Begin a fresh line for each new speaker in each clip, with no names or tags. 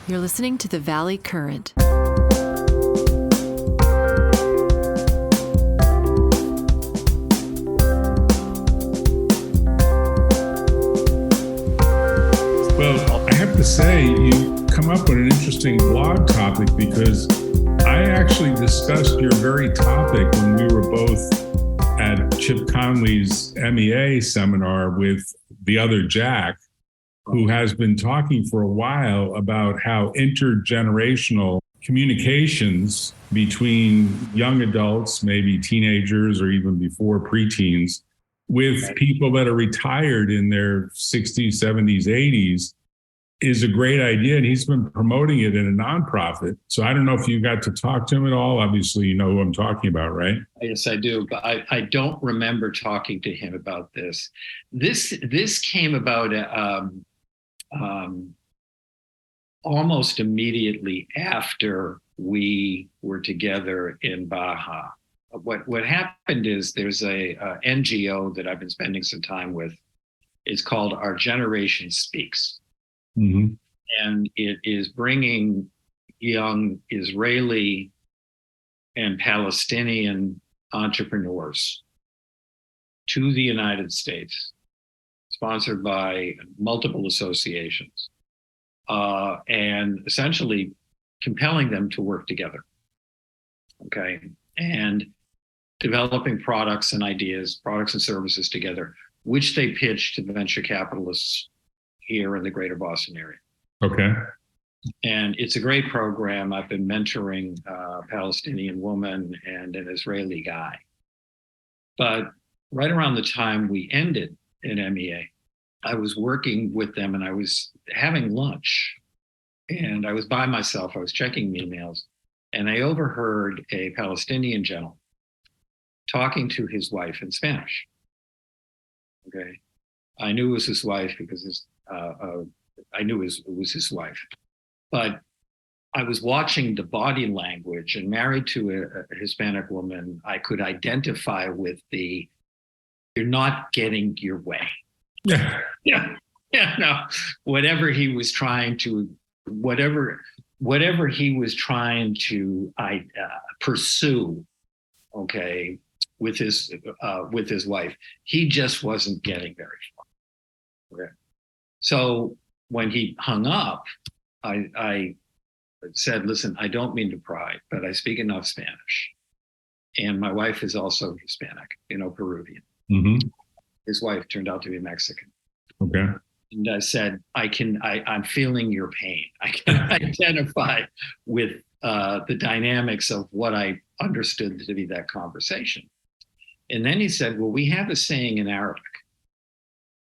You're listening to the Valley Current.
Well, I have to say, you come up with an interesting blog topic because I actually discussed your very topic when we were both at Chip Conley's MEA seminar with the other Jack, who has been talking for a while about how intergenerational communications between young adults, maybe teenagers or even before preteens, with people that are retired in their 60s, 70s, 80s is a great idea. And he's been promoting it in a nonprofit. So I don't know if you got to talk to him at all. Obviously, you know who I'm talking about, right?
Yes, I do. But I don't remember talking to him about this. This came about almost immediately after we were together in Baja. What happened is there's a NGO that I've been spending some time with. It's called Our Generation Speaks.
Mm-hmm.
And it is bringing young Israeli and Palestinian entrepreneurs to the United States, sponsored by multiple associations, and essentially compelling them to work together. Okay. And developing products and ideas, products and services together, which they pitch to the venture capitalists here in the greater Boston area.
Okay.
And it's a great program. I've been mentoring a Palestinian woman and an Israeli guy. But right around the time we ended in MEA, I was working with them and I was having lunch and I was by myself. I was checking emails and I overheard a Palestinian gentleman talking to his wife in Spanish. Okay. I knew it was his wife because I knew it was his wife. But I was watching the body language, and married to a Hispanic woman, I could identify with the, you're not getting your way.
Yeah.
Yeah. Yeah. No, whatever he was trying to pursue, okay, with his wife, he just wasn't getting very far. Okay. So when he hung up, I said, listen, I don't mean to pry, but I speak enough Spanish. And my wife is also Hispanic, Peruvian.
Mm-hmm.
His wife turned out to be Mexican.
Okay.
And I said, I'm feeling your pain. I can identify with the dynamics of what I understood to be that conversation. And then he said, well, we have a saying in Arabic.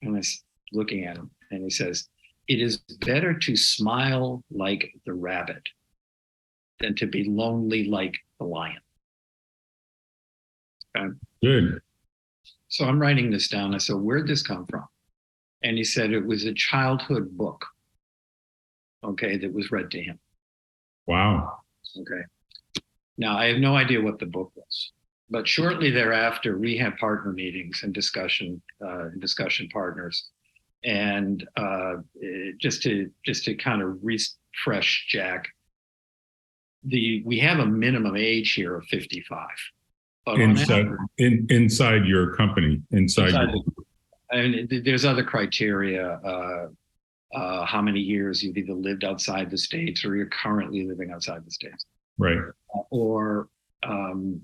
And I was looking at him and he says, it is better to smile like the rabbit than to be lonely like the lion. Okay.
Good.
So I'm writing this down. I said, where'd this come from? And he said it was a childhood book, okay, that was read to him.
Wow.
Okay. Now, I have no idea what the book was, but shortly thereafter, we had partner meetings and discussion partners. And just to kind of refresh Jack, we have a minimum age here of 55. But
inside your company,
and there's other criteria. How many years you've either lived outside the States or you're currently living outside the States.
Right.
And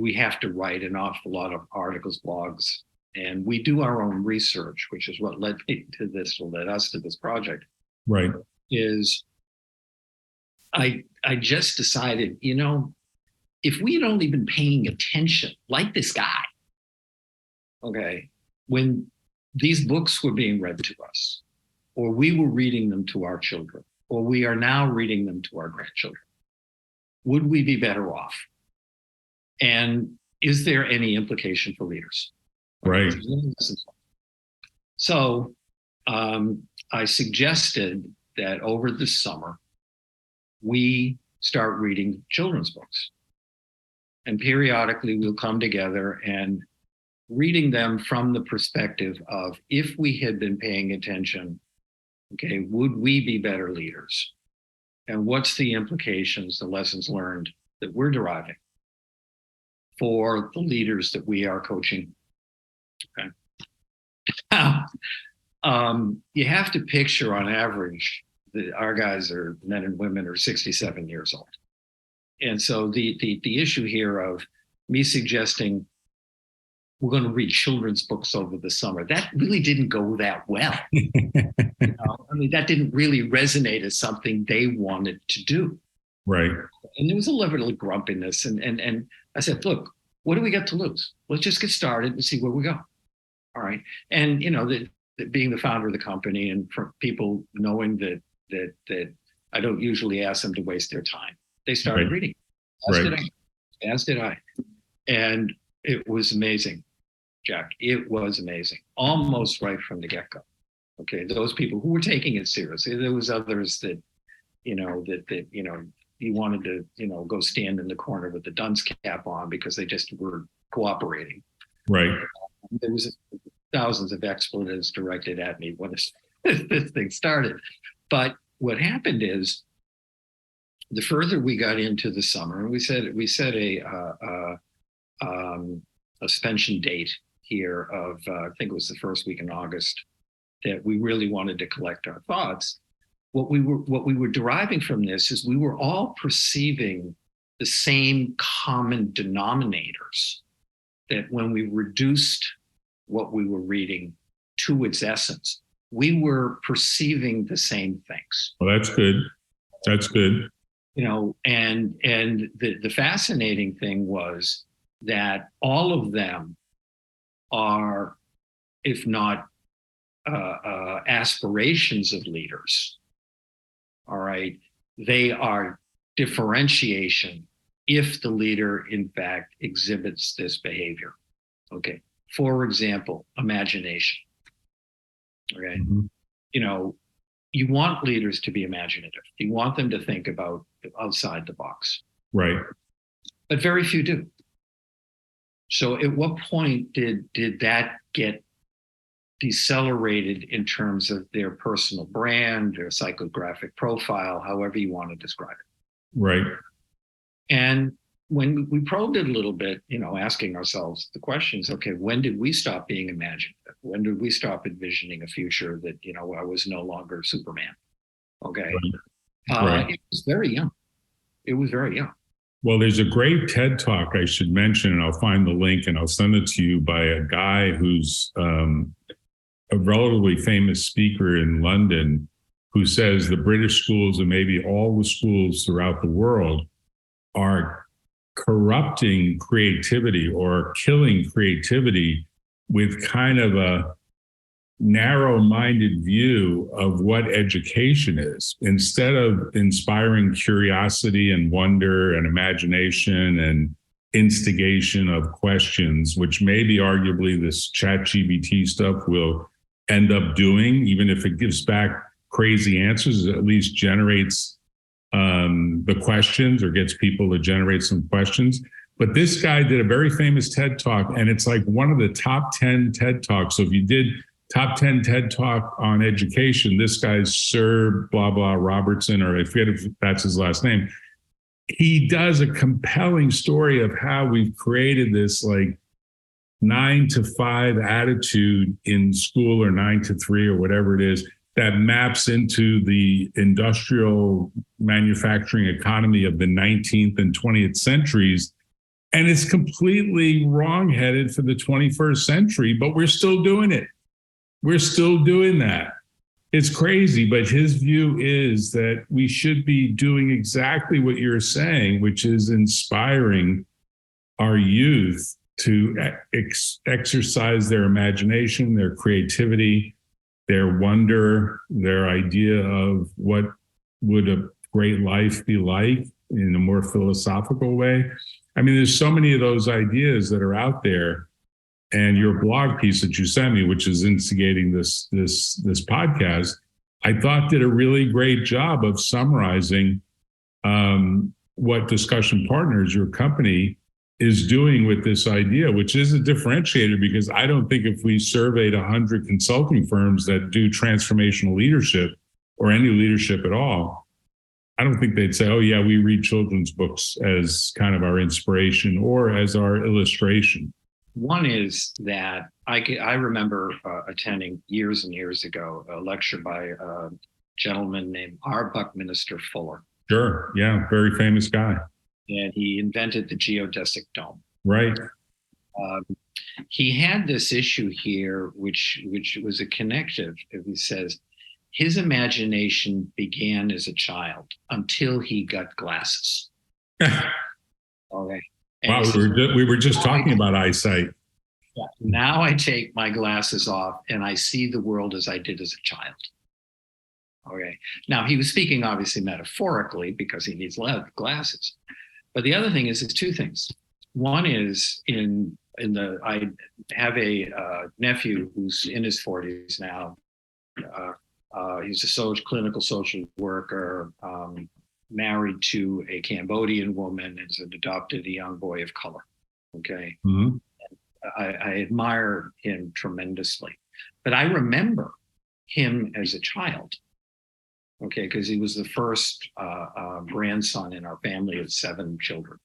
we have to write an awful lot of articles, blogs, and we do our own research, which is what led me to this, or led us to this project.
Right.
Is I just decided, if we had only been paying attention, like this guy, okay, when these books were being read to us, or we were reading them to our children, or we are now reading them to our grandchildren, would we be better off? And is there any implication for leaders?
Right.
So I suggested that over the summer, we start reading children's books. And periodically we'll come together and reading them from the perspective of, if we had been paying attention, okay, would we be better leaders? and what's the implications, the lessons learned that we're deriving for the leaders that we are coaching. Okay. Now, you have to picture on average that our guys are men and women are 67 years old. And so the issue here of me suggesting we're going to read children's books over the summer, that really didn't go that well. I mean, that didn't really resonate as something they wanted to do.
Right.
And there was a level of grumpiness. And I said, look, what do we got to lose? Let's just get started and see where we go. All right. And, being the founder of the company and for people knowing that I don't usually ask them to waste their time, they started reading. As did I. And it was amazing, Jack. It was amazing. Almost right from the get-go. Okay. Those people who were taking it seriously. There was others that, you wanted to, go stand in the corner with the dunce cap on because they just were cooperating.
Right.
There was thousands of expletives directed at me when this thing started. But what happened is, the further we got into the summer, and we set a suspension date here of I think it was the first week in August, that we really wanted to collect our thoughts. What we were deriving from this is we were all perceiving the same common denominators, that when we reduced what we were reading to its essence, we were perceiving the same things.
Well, that's good. That's good.
And the fascinating thing was that all of them are, if not aspirations of leaders, all right, they are differentiation if the leader in fact exhibits this behavior. Okay. For example, imagination. Okay.
Mm-hmm.
You want leaders to be imaginative. You want them to think about outside the box.
Right.
But very few do. So at what point did that get decelerated in terms of their personal brand, their psychographic profile, however you want to describe it?
Right.
And when we probed it a little bit, asking ourselves the questions, okay, when did we stop being imaginative? When did we stop envisioning a future that, I was no longer Superman? Okay. Right. It was very young. It was very young.
Well, there's a great TED Talk I should mention, and I'll find the link and I'll send it to you, by a guy who's a relatively famous speaker in London, who says the British schools and maybe all the schools throughout the world are corrupting creativity or killing creativity with kind of a narrow-minded view of what education is. Instead of inspiring curiosity and wonder and imagination and instigation of questions, which maybe arguably this ChatGPT stuff will end up doing, even if it gives back crazy answers, it at least generates the questions or gets people to generate some questions. But this guy did a very famous TED Talk, and it's like one of the top 10 TED Talks. So if you did top 10 TED Talk on education, this guy's Sir blah, blah Robertson, or I forget if that's his last name. He does a compelling story of how we've created this like 9 to 5 attitude in school, or 9 to 3 or whatever it is, that maps into the industrial manufacturing economy of the 19th and 20th centuries. And it's completely wrong-headed for the 21st century, but we're still doing it. We're still doing that. It's crazy, but his view is that we should be doing exactly what you're saying, which is inspiring our youth to exercise their imagination, their creativity, their wonder, their idea of what would a great life be like in a more philosophical way. I mean, there's so many of those ideas that are out there. And your blog piece that you sent me, which is instigating this podcast, I thought did a really great job of summarizing what Discussion Partners, your company, is doing with this idea, which is a differentiator, because I don't think if we surveyed 100 consulting firms that do transformational leadership or any leadership at all, I don't think they'd say, oh, yeah, we read children's books as kind of our inspiration or as our illustration.
One is that I remember attending years and years ago a lecture by a gentleman named R. Buckminster Fuller.
Sure. Yeah. Very famous guy.
And he invented the geodesic dome.
Right.
He had this issue here, which was a connective. He says his imagination began as a child until he got glasses. Okay.
Wow, we were just talking about eyesight.
Yeah. Now I take my glasses off and I see the world as I did as a child. Okay. Now he was speaking obviously metaphorically because he needs glasses. But the other thing is two things. One is I have a nephew who's in his 40s now. He's a clinical social worker, married to a Cambodian woman, and has adopted a young boy of color. Okay.
Mm-hmm.
I admire him tremendously. But I remember him as a child. Okay, because he was the first grandson in our family of 7 children.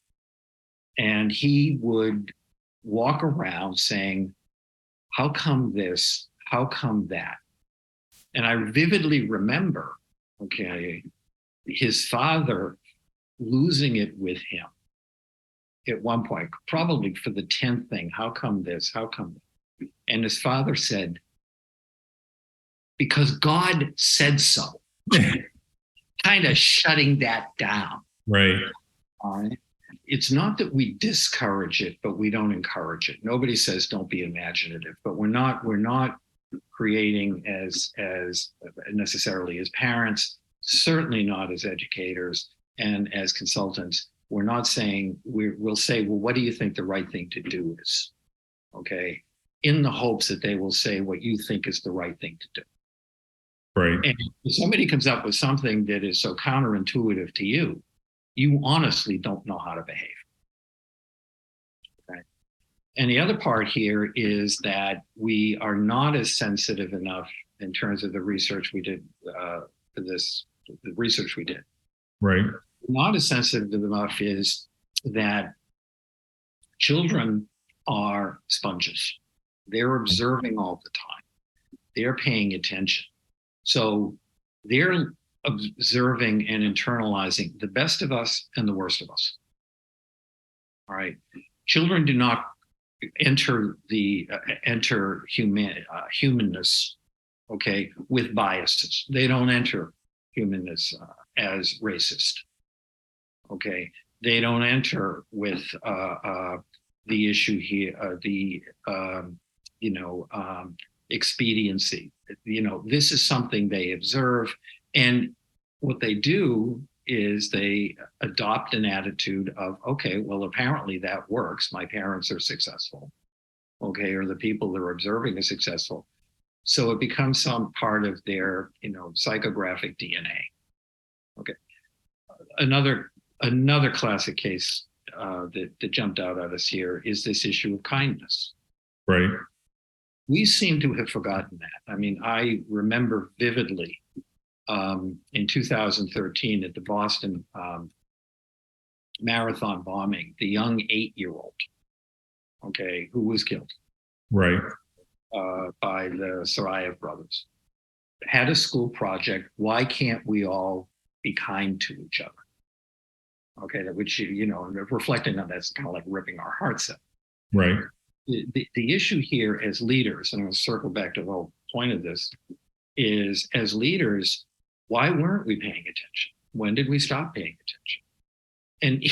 And he would walk around saying, how come this? How come that? And I vividly remember, okay, his father losing it with him at one point, probably for the 10th thing. How come this? How come that? And his father said, because God said so. Kind of shutting that down.
Right.
All right. It's not that we discourage it, but we don't encourage it. Nobody says don't be imaginative, but we're not creating as necessarily as parents, certainly not as educators and as consultants. We're not saying we'll say, well, what do you think the right thing to do is? Okay. In the hopes that they will say what you think is the right thing to do.
Right.
And if somebody comes up with something that is so counterintuitive to you, you honestly don't know how to behave. Okay. And the other part here is that we are not as sensitive enough in terms of the research we did for this, the research we did.
Right.
Not as sensitive enough is that children are sponges. They're observing all the time. They're paying attention. So they're observing and internalizing the best of us and the worst of us. All right. Children do not enter humanness, okay, with biases. They don't enter humanness as racist. Okay. They don't enter with the issue here, expediency. This is something they observe, and what they do is they adopt an attitude of, okay, well, apparently that works. My parents are successful, okay, or the people they're observing are successful. So it becomes some part of their, psychographic DNA. Okay. Another classic case that jumped out at us here is this issue of kindness.
Right.
We seem to have forgotten that. I mean, I remember vividly in 2013 at the Boston marathon bombing, the young 8-year-old, okay, who was killed.
Right.
By the Sarajevo brothers, had a school project. Why can't we all be kind to each other? Okay, which, reflecting on that's kind of like ripping our hearts out.
Right.
The issue here as leaders, and I'm going to circle back to the whole point of this, is as leaders, why weren't we paying attention? When did we stop paying attention? And,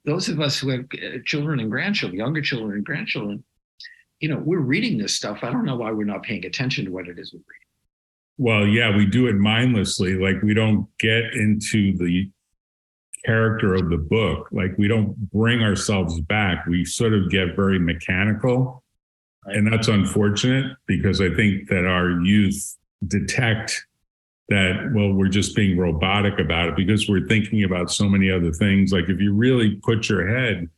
those of us who have children and grandchildren, younger children and grandchildren, we're reading this stuff. I don't know why we're not paying attention to what it is we're reading.
Well, yeah, we do it mindlessly. Like we don't get into the character of the book. Like we don't bring ourselves back. We sort of get very mechanical. Right. And that's unfortunate because I think that our youth detect that, well, we're just being robotic about it because we're thinking about so many other things. Like if you really put your head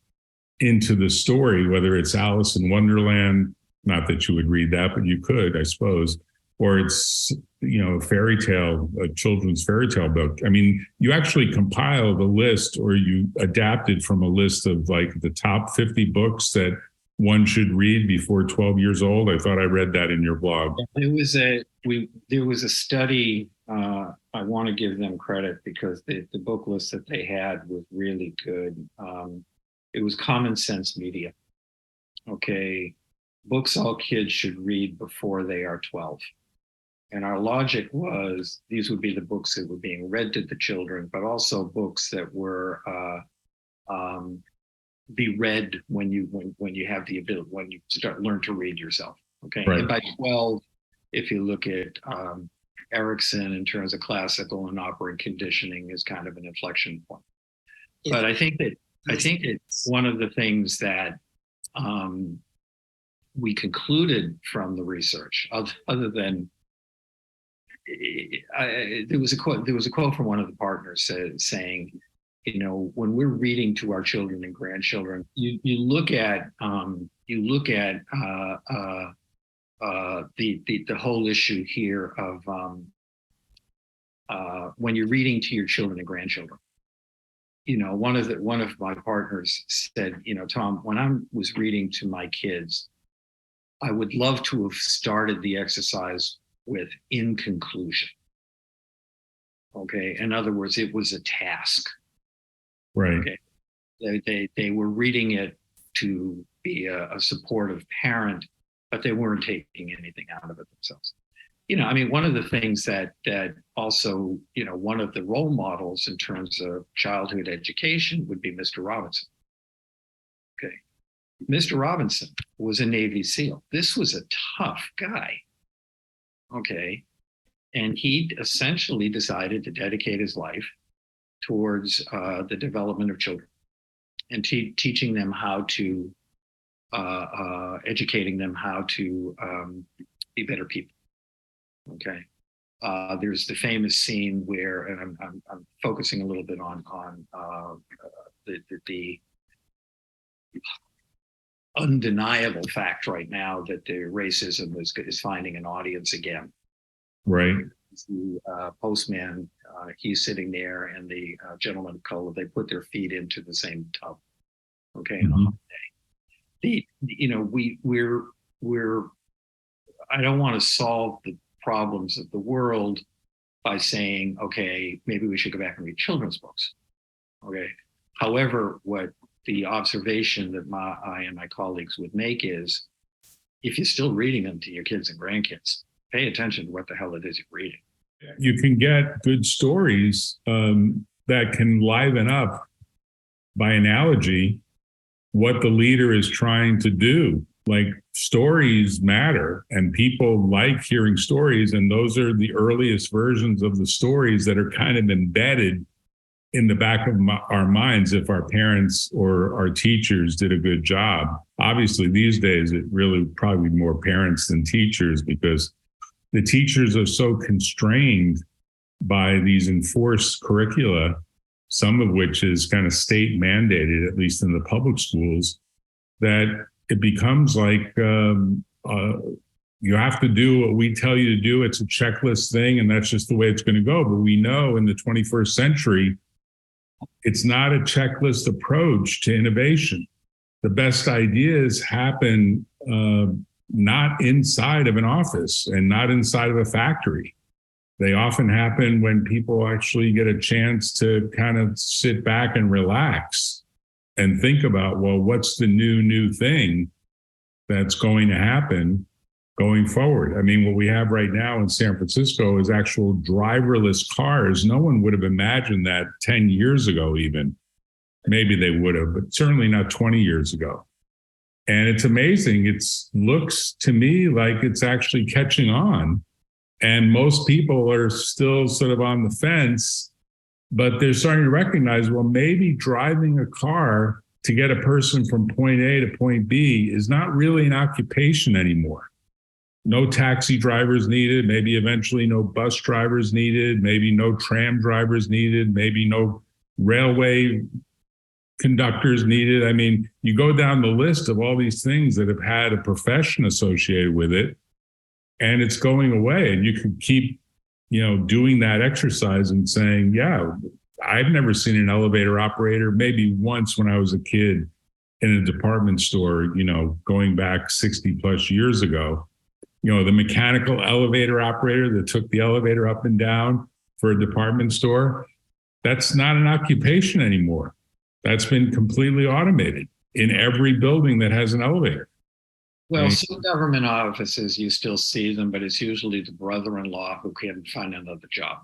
into the story, whether it's Alice in Wonderland, not that you would read that, but you could, I suppose, or it's a children's fairy tale book. I mean, you actually compiled a list, or you adapted from a list of like the top 50 books that one should read before 12 years old. I thought I read that in your blog.
There was a study. I want to give them credit because the book list that they had was really good. It was Common Sense Media. Okay, books all kids should read before they are 12. And our logic was these would be the books that were being read to the children, but also books that were be read when you have the ability, when you learn to read yourself. Okay, right. And by 12, if you look at Erickson in terms of classical and operant conditioning, is kind of an inflection point. But I think it's one of the things that we concluded from the research, other than there was a quote from one of the partners saying, when we're reading to our children and grandchildren, you look at the whole issue here of when you're reading to your children and grandchildren. One of my partners said, Tom, when I was reading to my kids, I would love to have started the exercise with "in conclusion." Okay, in other words, it was a task.
Right.
Okay. They were reading it to be a supportive parent, but they weren't taking anything out of it themselves. One of the things that also, one of the role models in terms of childhood education would be Mr. Robinson. Okay. Mr. Robinson was a Navy SEAL. This was a tough guy. Okay. And he essentially decided to dedicate his life towards the development of children and teaching them how to, educating them how to be better people. Okay. There's the famous scene where, and I'm focusing a little bit on the undeniable fact right now that the racism is finding an audience again.
Right.
The postman, he's sitting there, and the gentleman of color, they put their feet into the same tub. Okay.
Mm-hmm.
We're I don't want to solve the problems of the world by saying, okay, maybe we should go back and read children's books. Okay. However, what the observation that I and my colleagues would make is, if you're still reading them to your kids and grandkids, pay attention to what the hell it is you're reading.
You can get good stories that can liven up, by analogy, what the leader is trying to do. Like, stories matter, and people like hearing stories, and those are the earliest versions of the stories that are kind of embedded in the back of our minds if our parents or our teachers did a good job. Obviously, these days, it really probably more parents than teachers, because the teachers are so constrained by these enforced curricula, some of which is kind of state mandated, at least in the public schools, that it becomes like you have to do what we tell you to do. It's a checklist thing, and that's just the way it's going to go. But we know in the 21st century, it's not a checklist approach to innovation. The best ideas happen not inside of an office and not inside of a factory. They often happen when people actually get a chance to kind of sit back and relax and think about, well, what's the new thing that's going to happen going forward? I mean, what we have right now in San Francisco is actual driverless cars. No one would have imagined that 10 years ago even. Maybe they would have, but certainly not 20 years ago. And it's amazing. It looks to me like it's actually catching on. And most people are still sort of on the fence, but they're starting to recognize, well, maybe driving a car to get a person from point A to point B is not really an occupation anymore. No taxi drivers needed, maybe eventually no bus drivers needed, maybe no tram drivers needed, maybe no railway conductors needed. I mean, you go down the list of all these things that have had a profession associated with it, and it's going away. And you can keep doing that exercise and saying, yeah, I've never seen an elevator operator, maybe once when I was a kid in a department store, going back 60 plus years ago. The mechanical elevator operator that took the elevator up and down for a department store, that's not an occupation anymore. That's been completely automated in every building that has an elevator.
Well, some government offices, you still see them, but it's usually the brother-in-law who can't find another job.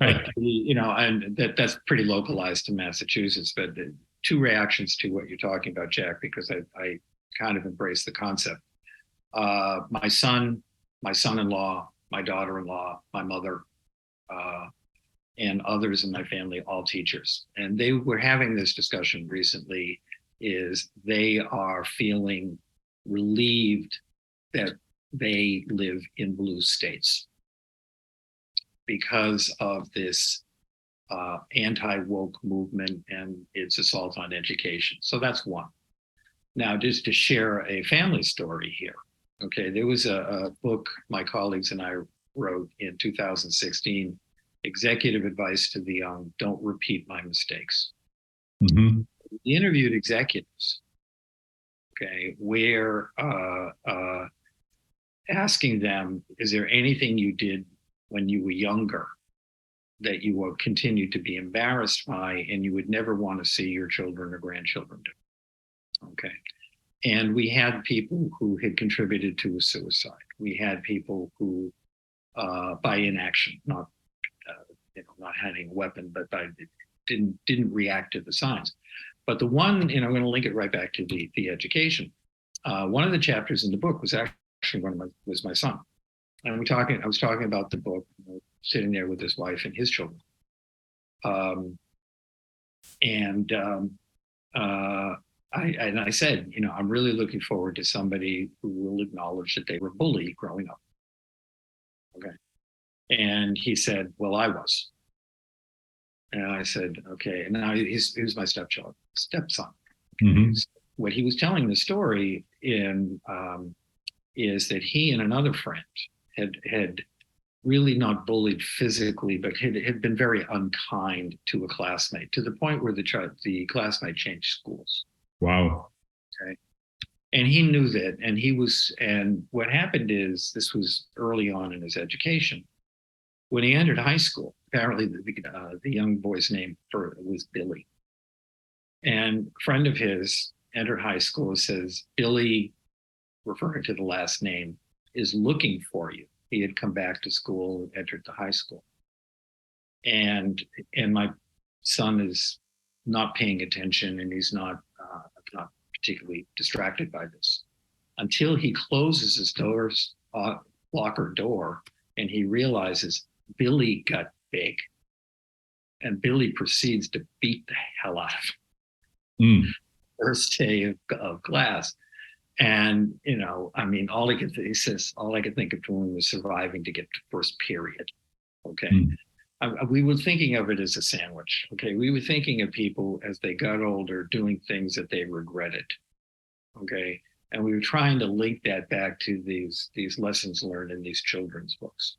Right.
But, and that's pretty localized to Massachusetts. But two reactions to what you're talking about, Jack, because I kind of embrace the concept. My son, my son-in-law, my daughter-in-law, my mother, and others in my family, all teachers. And they were having this discussion recently, is they are feeling relieved that they live in blue states because of this anti-woke movement and its assault on education. So that's one. Now, just to share a family story here. Okay, there was a book my colleagues and I wrote in 2016, Executive Advice to the Young, Don't Repeat My Mistakes.
Mm-hmm.
We interviewed executives, okay, where asking them, is there anything you did when you were younger that you will continue to be embarrassed by and you would never want to see your children or grandchildren do? Okay. And we had people who had contributed to a suicide. We had people who, by inaction, not having a weapon, but by didn't react to the signs. But the one, I'm going to link it right back to the education. One of the chapters in the book was actually was my son, and I was talking about the book, sitting there with his wife and his children, I said, I'm really looking forward to somebody who will acknowledge that they were bullied growing up. Okay. And he said, well, I was. And I said, okay. And now he's my stepson.
Mm-hmm.
What he was telling the story in is that he and another friend had really not bullied physically, but had been very unkind to a classmate, to the point where the classmate changed schools.
Wow.
Okay. And he knew that, and what happened is, this was early on in his education. When he entered high school, apparently the young boy's name was Billy. And a friend of his entered high school, says, Billy, referring to the last name, is looking for you. He had come back to school, entered the high school. And my son is not paying attention, and he's not particularly distracted by this, until he closes his locker door, and he realizes Billy got big, and Billy proceeds to beat the hell out of him. First day of class. And, he says, all I could think of doing was surviving to get to first period. Okay. We were thinking of it as a sandwich. Okay. We were thinking of people as they got older doing things that they regretted. Okay. And we were trying to link that back to these lessons learned in these children's books.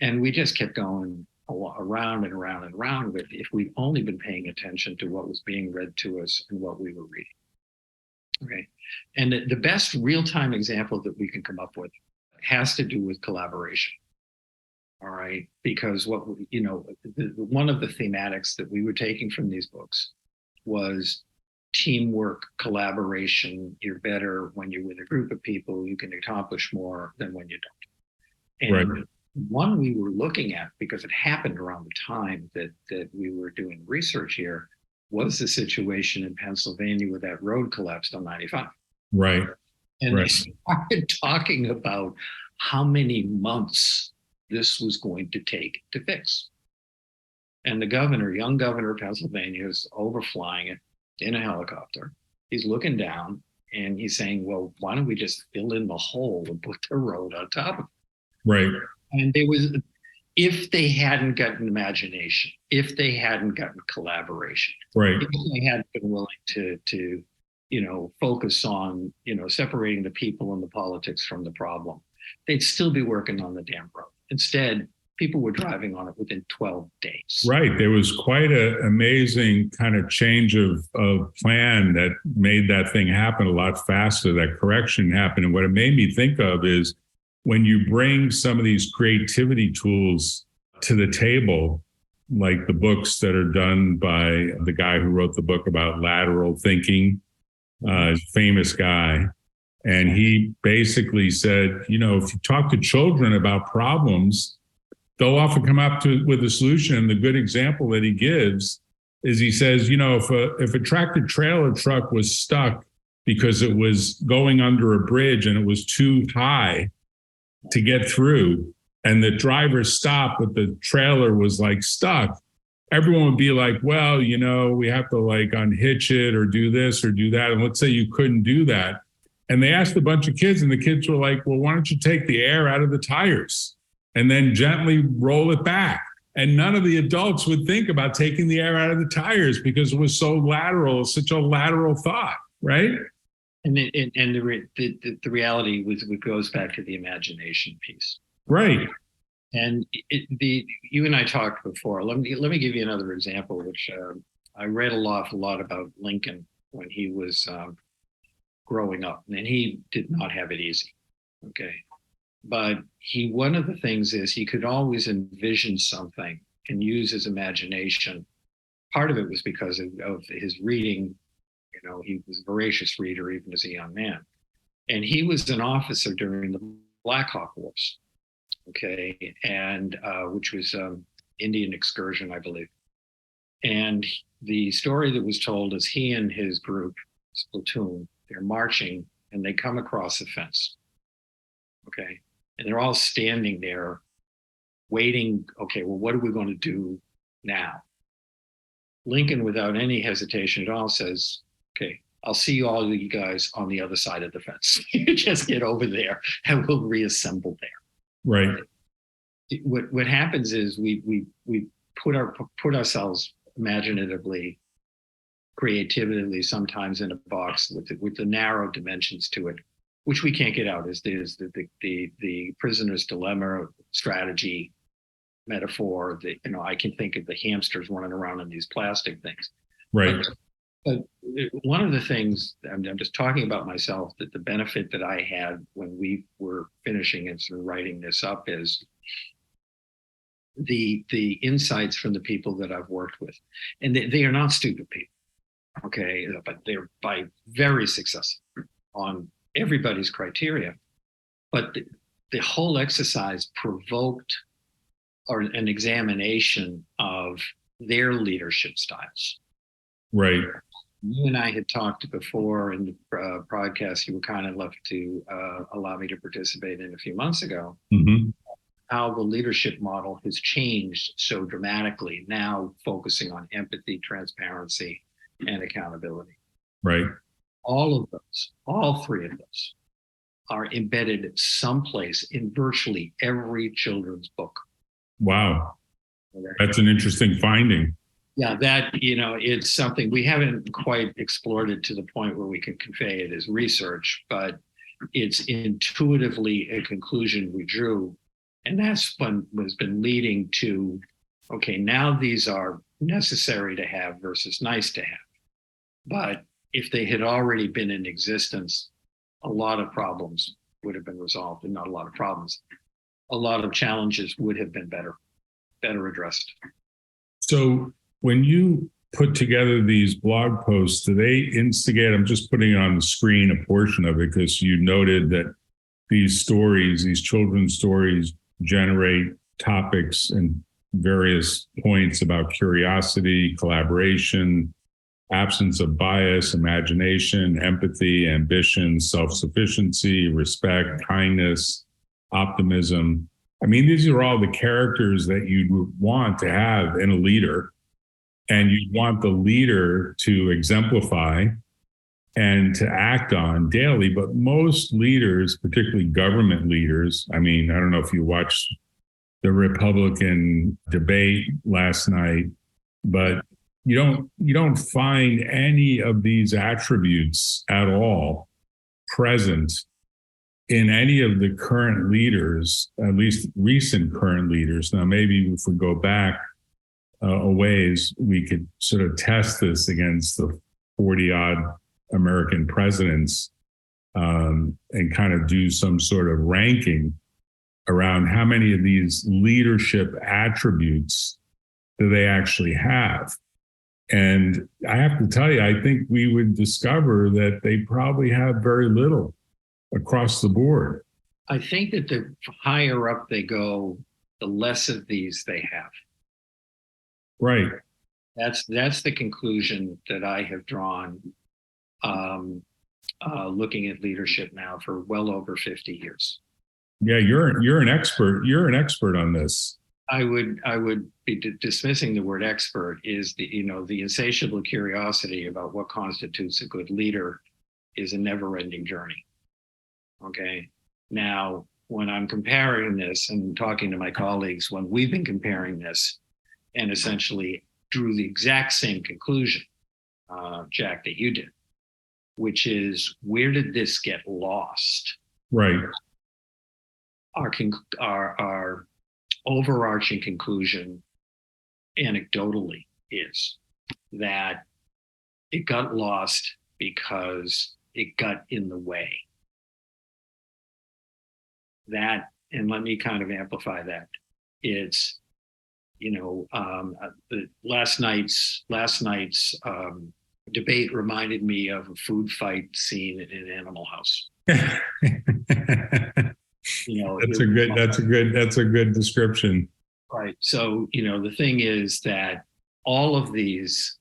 And we just kept going around and around and around with, if we'd only been paying attention to what was being read to us and what we were reading. Okay. And the best real-time example that we can come up with has to do with collaboration. All right. Because one of the thematics that we were taking from these books was teamwork, collaboration. You're better when you're with a group of people. You can accomplish more than when you don't. And right. One we were looking at, because it happened around the time that we were doing research here, was the situation in Pennsylvania where that road collapsed on 95.
Right.
And
right.
They started talking about how many months this was going to take to fix. And the young governor of Pennsylvania, is overflying it in a helicopter. He's looking down and he's saying, well, why don't we just fill in the hole and put the road on top of it?
Right.
And if they hadn't gotten imagination, if they hadn't gotten collaboration,
right.
If they hadn't been willing to focus on, separating the people and the politics from the problem, they'd still be working on the damn road. Instead, People were driving on it within 12 days.
Right. There was quite an amazing kind of change of plan that made that thing happen a lot faster, that correction happened. And what it made me think of is when you bring some of these creativity tools to the table, like the books that are done by the guy who wrote the book about lateral thinking, famous guy. And he basically said, if you talk to children about problems, they'll often come up with a solution. And the good example that he gives is he says, if a tractor trailer truck was stuck because it was going under a bridge and it was too high to get through, and the driver stopped, but the trailer was like stuck, everyone would be like, well, we have to like unhitch it or do this or do that. And let's say you couldn't do that. And they asked a bunch of kids, and the kids were like, well, why don't you take the air out of the tires and then gently roll it back? And none of the adults would think about taking the air out of the tires because it was so lateral, such a lateral thought, right?
And the reality goes back to the imagination piece,
right?
And you and I talked before. Let me give you another example, which I read a lot about Lincoln when he was growing up, and he did not have it easy. Okay. But one of the things is he could always envision something and use his imagination. Part of it was because of his reading. He was a voracious reader even as a young man. And he was an officer during the Black Hawk Wars, okay, and which was Indian excursion, I believe. And the story that was told is he and his group, his platoon, they're marching and they come across a fence, okay? And they're all standing there waiting, okay, well, what are we going to do now? Lincoln, without any hesitation at all, says, okay, I'll see all of you guys on the other side of the fence. You just get over there and we'll reassemble there.
Right.
What happens is we put ourselves imaginatively, creatively, sometimes in a box with the narrow dimensions to it, which we can't get out. Is the prisoner's dilemma strategy metaphor that I can think of the hamsters running around in these plastic things.
Right.
But one of the things, I'm just talking about myself, that the benefit that I had when we were finishing and sort of writing this up is the insights from the people that I've worked with. And they are not stupid people, okay? But they're by very successful on everybody's criteria. But the whole exercise provoked an examination of their leadership styles.
Right.
You and I had talked before in the broadcast. You were kind enough to allow me to participate in a few months ago.
Mm-hmm.
How the leadership model has changed so dramatically, now focusing on empathy, transparency, and accountability.
Right.
All three of those are embedded someplace in virtually every children's book.
Wow. That's an interesting finding.
Yeah, that, it's something we haven't quite explored it to the point where we can convey it as research, but it's intuitively a conclusion we drew. And that's what has been leading to, okay, now these are necessary to have versus nice to have. But if they had already been in existence, a lot of problems would have been resolved, and not a lot of problems. A lot of challenges would have been better addressed.
So when you put together these blog posts, do they instigate? I'm just putting on the screen a portion of it because you noted that these stories, these children's stories, generate topics and various points about curiosity, collaboration, absence of bias, imagination, empathy, ambition, self-sufficiency, respect, kindness, optimism. I mean, these are all the characters that you want to have in a leader, and you want the leader to exemplify and to act on daily. But most leaders, particularly government leaders, I mean, I don't know if you watched the Republican debate last night, but you don't find any of these attributes at all present in any of the current leaders, at least recent current leaders. Now, maybe if we go back a ways, we could sort of test this against the 40 odd American presidents, and kind of do some sort of ranking around how many of these leadership attributes do they actually have. And I have to tell you, I think we would discover that they probably have very little across the board.
I think that the higher up they go, the less of these they have.
Right.
That's the conclusion that I have drawn, looking at leadership now for well over 50 years.
Yeah, you're an expert. You're an expert on this.
I would be dismissing the word expert. Is the insatiable curiosity about what constitutes a good leader is a never-ending journey. Okay. Now, when I'm comparing this and talking to my colleagues, when we've been comparing this, and essentially drew the exact same conclusion, Jack, that you did, which is, where did this get lost?
Right.
Our overarching conclusion, anecdotally, is that it got lost because it got in the way. That, and let me kind of amplify that. It's, last night's debate reminded me of a food fight scene in Animal House.
That's a good description.
Right. So, the thing is that all of these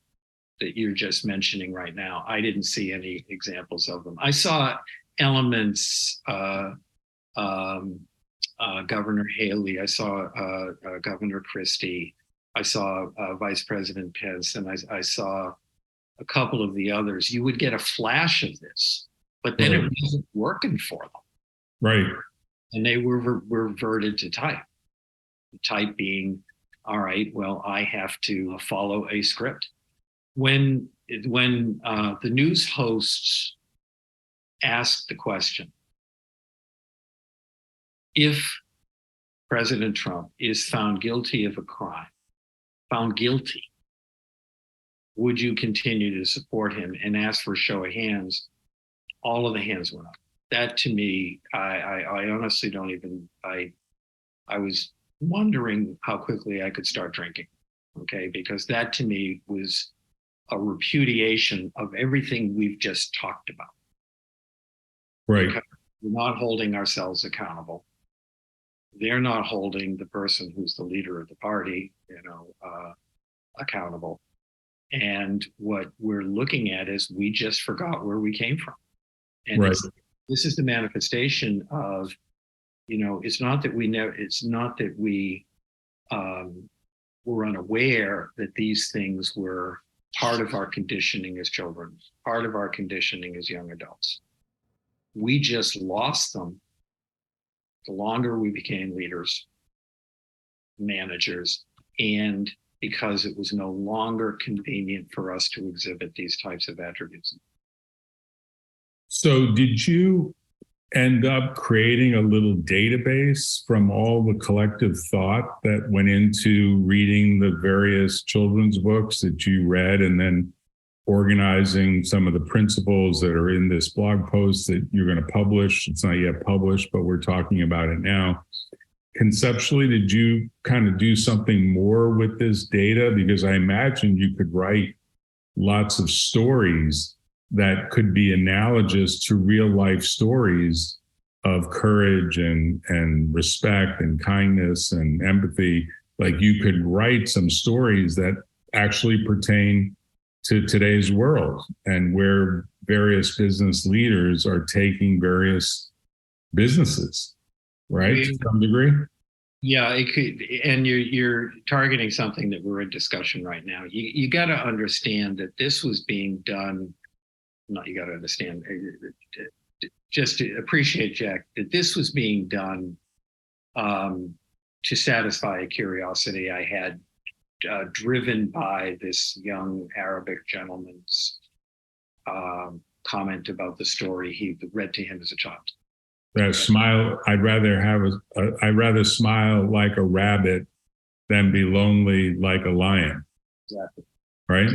that you're just mentioning right now, I didn't see any examples of them. I saw elements, Governor Haley, I saw Governor Christie, I saw Vice President Pence, and I saw a couple of the others. You would get a flash of this, but then it wasn't working for them.
Right.
And they were reverted to type. Type being, all right, well, I have to follow a script. When the news hosts asked the question, if President Trump is found guilty of a crime, found guilty, would you continue to support him, and ask for a show of hands? All of the hands went up. That, to me, I honestly don't even, I was wondering how quickly I could start drinking, okay? Because that, to me, was a repudiation of everything we've just talked about.
Right.
Because we're not holding ourselves accountable. They're not holding the person who's the leader of the party, accountable. And what we're looking at is, we just forgot where we came from. And
right.
This is the manifestation of, it's not that we were unaware that these things were part of our conditioning as children, part of our conditioning as young adults. We just lost them the longer we became leaders, managers, and because it was no longer convenient for us to exhibit these types of attributes.
So did you end up creating a little database from all the collective thought that went into reading the various children's books that you read, and then organizing some of the principles that are in this blog post that you're going to publish? It's not yet published, but we're talking about it now. Conceptually, did you kind of do something more with this data? Because I imagine you could write lots of stories that could be analogous to real life stories of courage and respect and kindness and empathy. Like, you could write some stories that actually pertain to today's world, and where various business leaders are taking various businesses, right? To some degree.
Yeah, it could, and you're targeting something that we're in discussion right now. You got to understand that this was being done. Not you got to understand, just to appreciate, Jack, that this was being done to satisfy a curiosity I had, driven by this young Arabic gentleman's comment about the story he read to him as a child.
That smile, I'd rather smile like a rabbit than be lonely like a lion.
Exactly.
Right?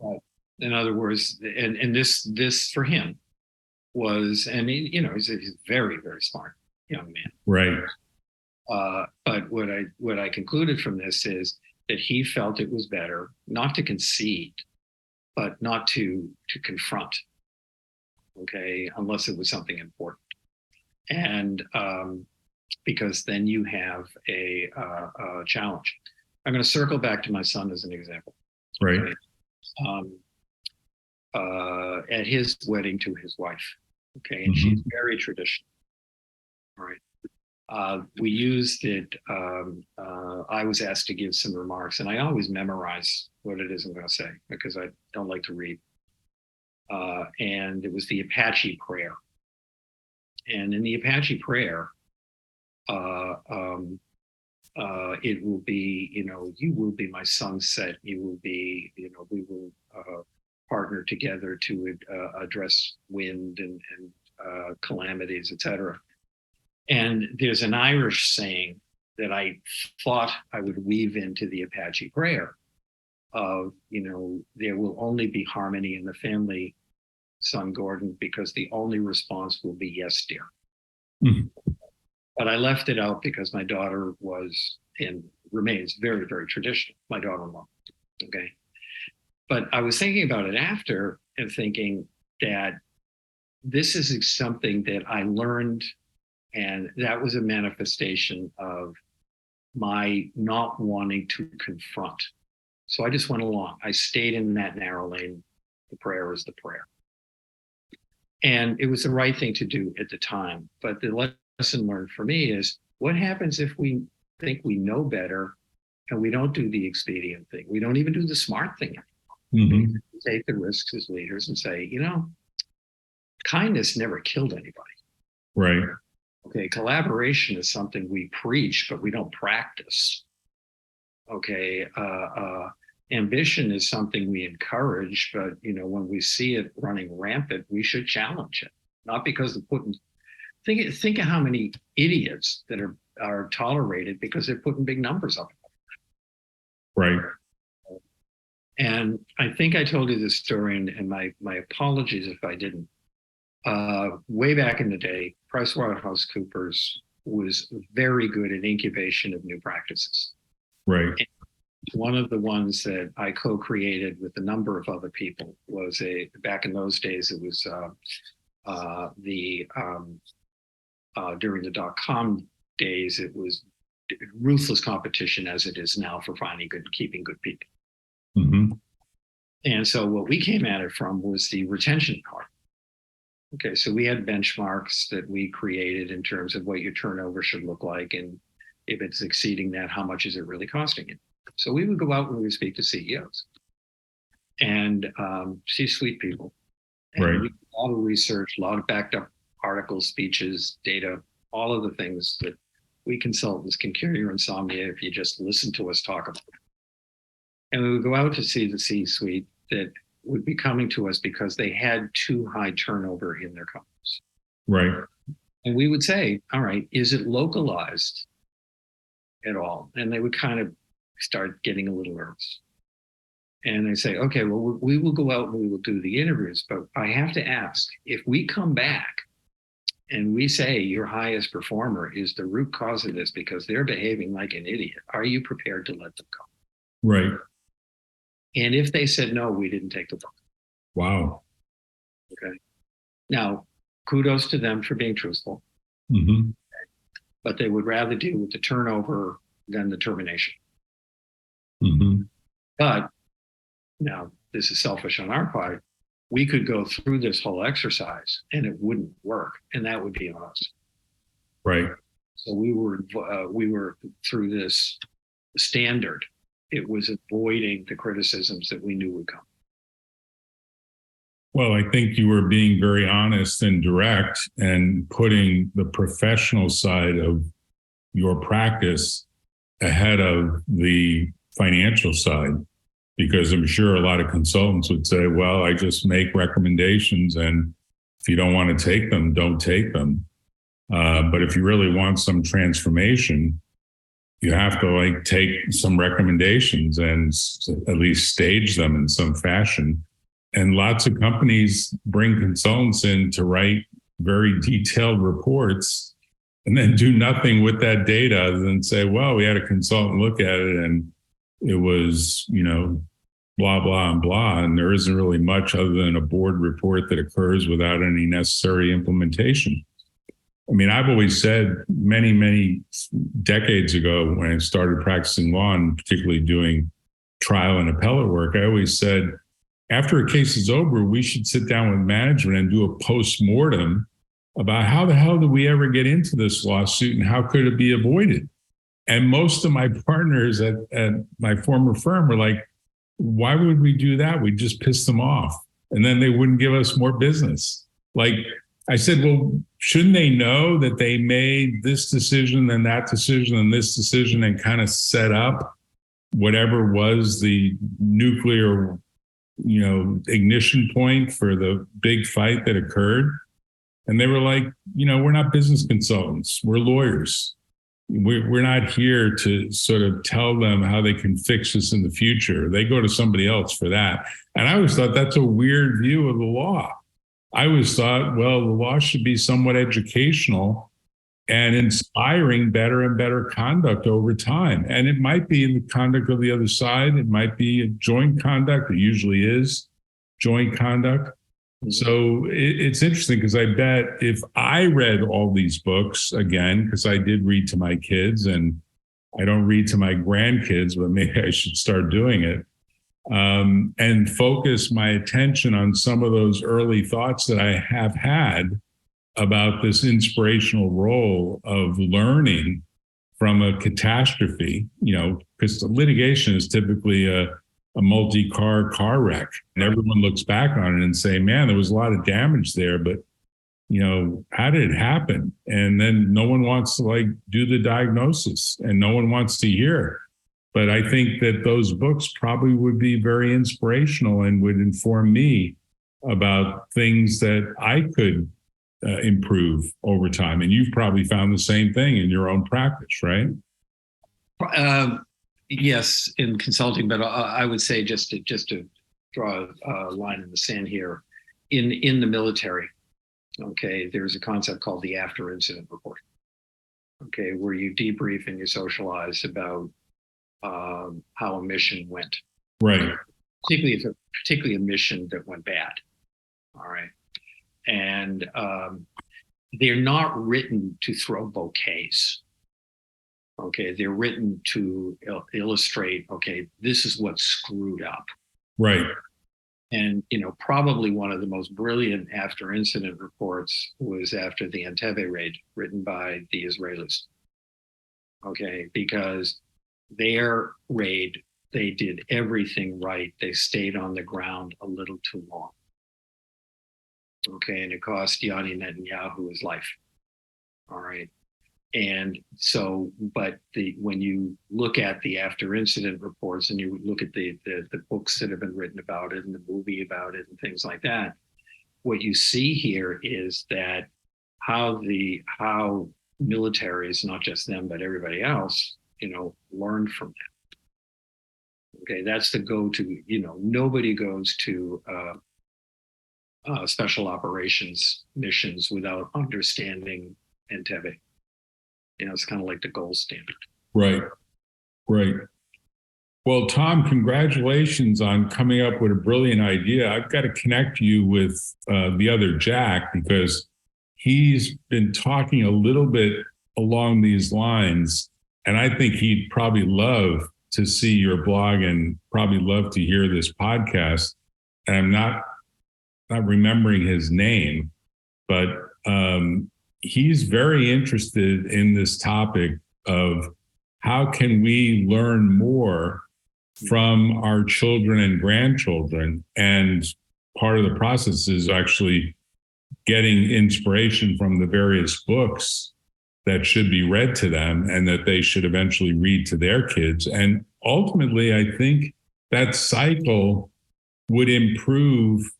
Right. In other words, and this for him was, and he's a very, very smart young man.
Right.
But what I concluded from this is that he felt it was better not to concede, but not to confront, okay, unless it was something important. And because then you have a challenge. I'm going to circle back to my son as an example.
Right.
Okay? At his wedding to his wife, okay, and she's very traditional. All right. We used it. I was asked to give some remarks, and I always memorize what it is I'm going to say because I don't like to read. And it was the Apache prayer. And in the Apache prayer, it will be, you will be my sunset. You will be, we will partner together to address wind and calamities, etc. And there's an Irish saying that I thought I would weave into the Apache prayer of, there will only be harmony in the family, son Gordon, because the only response will be yes, dear. Mm-hmm. But I left it out because my daughter was and remains very, very traditional, my daughter-in-law, okay? But I was thinking about it after and thinking that this is something that I learned, and that was a manifestation of my not wanting to confront. So I just went along. I stayed in that narrow lane. The prayer is the prayer. And it was the right thing to do at the time. But the lesson learned for me is, what happens if we think we know better and we don't do the expedient thing? We don't even do the smart thing. Mm-hmm. We take the risks as leaders and say, kindness never killed anybody.
Right.
Okay, collaboration is something we preach, but we don't practice. Okay, ambition is something we encourage, but when we see it running rampant, we should challenge it. Not because of putting. Think of how many idiots that are tolerated because they're putting big numbers up.
Right.
And I think I told you this story, and my apologies if I didn't. Way back in the day, PricewaterhouseCoopers was very good at incubation of new practices.
Right.
And one of the ones that I co-created with a number of other people was back in those days, it was during the .com days, it was ruthless competition as it is now for keeping good people. Mm-hmm. And so what we came at it from was the retention part. Okay, so we had benchmarks that we created in terms of what your turnover should look like. And if it's exceeding that, how much is it really costing you? So we would go out and we would speak to CEOs and C-suite people. And
right.
We did a lot of research, a lot of backed up articles, speeches, data, all of the things that we consultants can cure your insomnia if you just listen to us talk about it. And we would go out to see the C-suite that would be coming to us because they had too high turnover in their companies.
Right.
And we would say, all right, is it localized at all? And they would kind of start getting a little nervous. And they say, okay, well, we will go out and we will do the interviews, but I have to ask, if we come back and we say your highest performer is the root cause of this because they're behaving like an idiot, are you prepared to let them go?
Right.
And if they said no, we didn't take the book.
Wow.
Okay. Now, kudos to them for being truthful.
Mm-hmm.
But they would rather deal with the turnover than the termination.
Mm-hmm.
But now, this is selfish on our part. We could go through this whole exercise and it wouldn't work, and that would be on us.
Right.
So we were through this standard. It was avoiding the criticisms that we knew would come.
Well, I think you were being very honest and direct and putting the professional side of your practice ahead of the financial side, because I'm sure a lot of consultants would say, well, I just make recommendations, and if you don't want to take them, don't take them. But if you really want some transformation, you have to like take some recommendations and at least stage them in some fashion. And lots of companies bring consultants in to write very detailed reports and then do nothing with that data other than say, well, we had a consultant look at it and it was, blah, blah, and blah. And there isn't really much other than a board report that occurs without any necessary implementation. I mean, I've always said many, many decades ago when I started practicing law and particularly doing trial and appellate work, I always said, after a case is over, we should sit down with management and do a post-mortem about how the hell did we ever get into this lawsuit and how could it be avoided? And most of my partners at my former firm were like, why would we do that? We'd just piss them off. And then they wouldn't give us more business. Like I said, well, shouldn't they know that they made this decision and that decision and this decision and kind of set up whatever was the nuclear, ignition point for the big fight that occurred? And they were like, we're not business consultants. We're lawyers. We're not here to sort of tell them how they can fix this in the future. They go to somebody else for that. And I always thought that's a weird view of the law. I always thought, well, the law should be somewhat educational and inspiring better and better conduct over time. And it might be in the conduct of the other side. It might be a joint conduct. It usually is joint conduct. So it's interesting because I bet if I read all these books again, because I did read to my kids and I don't read to my grandkids, but maybe I should start doing it, and focus my attention on some of those early thoughts that I have had about this inspirational role of learning from a catastrophe, because the litigation is typically a multi-car wreck. And everyone looks back on it and say, man, there was a lot of damage there, but how did it happen? And then no one wants to do the diagnosis and no one wants to hear. But I think that those books probably would be very inspirational and would inform me about things that I could improve over time. And you've probably found the same thing in your own practice, right?
Yes, in consulting, but I would say just to draw a line in the sand here, in the military, okay, there's a concept called the after incident report, okay, where you debrief and you socialize about how a mission went,
right?
Particularly a mission that went bad, all right, and they're not written to throw bouquets. Okay, they're written to illustrate, okay, this is what screwed up.
Right.
And, probably one of the most brilliant after incident reports was after the Entebbe raid, written by the Israelis. Okay, because their raid, they did everything right. They stayed on the ground a little too long. Okay, and it cost Yanni Netanyahu his life. All right. And so, but when you look at the after incident reports and you look at the books that have been written about it and the movie about it and things like that, what you see here is that how militaries, not just them, but everybody else, learn from that. Okay, that's the go-to, nobody goes to special operations missions without understanding Entebbe. It's kind of like the gold standard.
Right. Well, Tom, congratulations on coming up with a brilliant idea. I've got to connect you with the other Jack because he's been talking a little bit along these lines, and I think he'd probably love to see your blog and probably love to hear this podcast. And I'm not remembering his name, but he's very interested in this topic of how can we learn more from our children and grandchildren. And part of the process is actually getting inspiration from the various books that should be read to them and that they should eventually read to their kids. And ultimately, I think that cycle would improve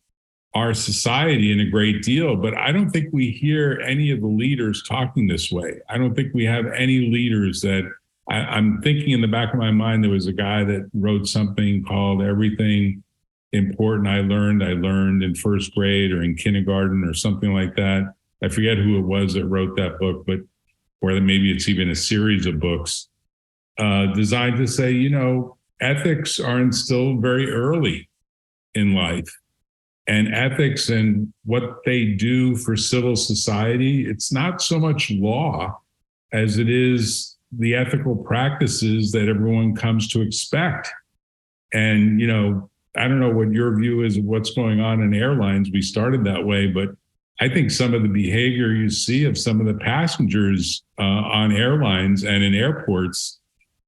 our society in a great deal, but I don't think we hear any of the leaders talking this way. I don't think we have any leaders that I'm thinking in the back of my mind, there was a guy that wrote something called Everything Important I Learned in first grade or in kindergarten or something like that. I forget who it was that wrote that book, but or maybe it's even a series of books designed to say, ethics are instilled very early in life. And ethics and what they do for civil society, it's not so much law as it is the ethical practices that everyone comes to expect. And, I don't know what your view is of what's going on in airlines. We started that way, but I think some of the behavior you see of some of the passengers on airlines and in airports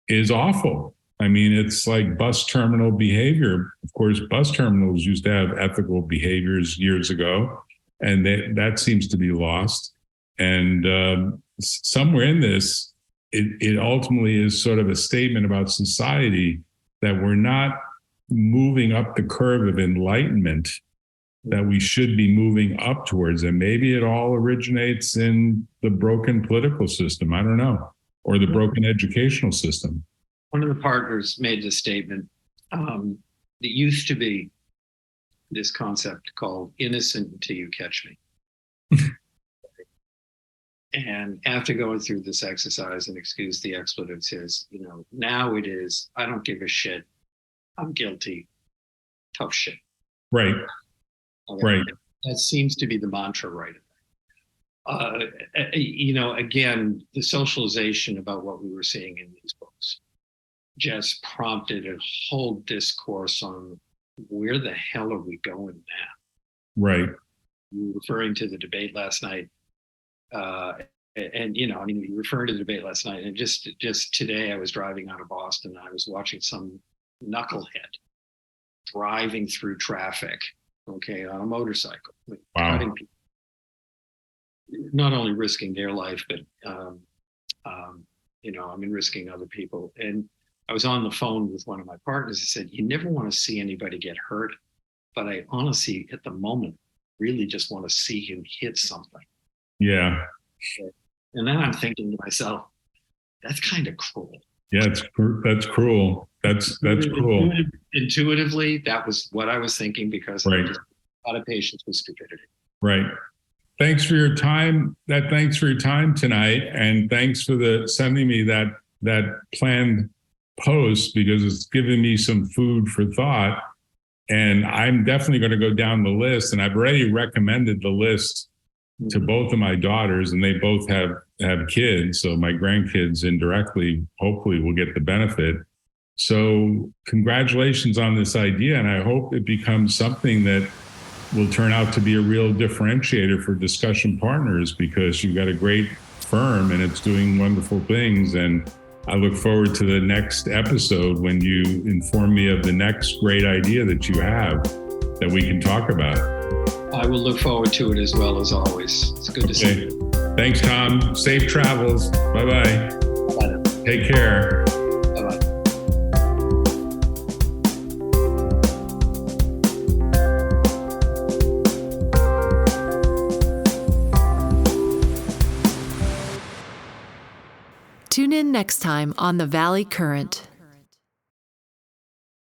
is awful. I mean, it's like bus terminal behavior. Of course, bus terminals used to have ethical behaviors years ago, and that seems to be lost. And somewhere in this, it ultimately is sort of a statement about society that we're not moving up the curve of enlightenment that we should be moving up towards. And maybe it all originates in the broken political system. I don't know, or the broken educational system.
One of the partners made the statement that used to be this concept called innocent until you catch me. And after going through this exercise, and excuse the expletives, is, now it is, I don't give a shit. I'm guilty. Tough shit.
Right.
Okay.
Right.
That seems to be the mantra right now. Again, the socialization about what we were seeing in these books just prompted a whole discourse on where the hell are we going now?
Right.
You were referring to the debate last night. You referring to the debate last night, and just today I was driving out of Boston and I was watching some knucklehead driving through traffic, on a motorcycle, cutting people, not only risking their life, but risking other people. And I was on the phone with one of my partners. He said, "You never want to see anybody get hurt, but I honestly, at the moment, really just want to see him hit something."
Yeah.
And then I'm thinking to myself, that's kind of cruel.
Yeah, that's cruel. That's cruel.
Intuitively, that was what I was thinking, because
right.
I just a lot of patience with stupidity.
Right. Thanks for your time. Thanks for your time tonight, and thanks for sending me that planned post, because it's given me some food for thought. And I'm definitely going to go down the list, and I've already recommended the list to both of my daughters, and they both have kids. So my grandkids indirectly, hopefully, will get the benefit. So congratulations on this idea. And I hope it becomes something that will turn out to be a real differentiator for Discussion Partners, because you've got a great firm and it's doing wonderful things. And I look forward to the next episode when you inform me of the next great idea that you have that we can talk about.
I will look forward to it as well, as always. It's good to see you.
Thanks, Tom. Safe travels. Bye-bye.
Bye.
Take care.
Bye-bye.
Tune in next time on The Valley Current.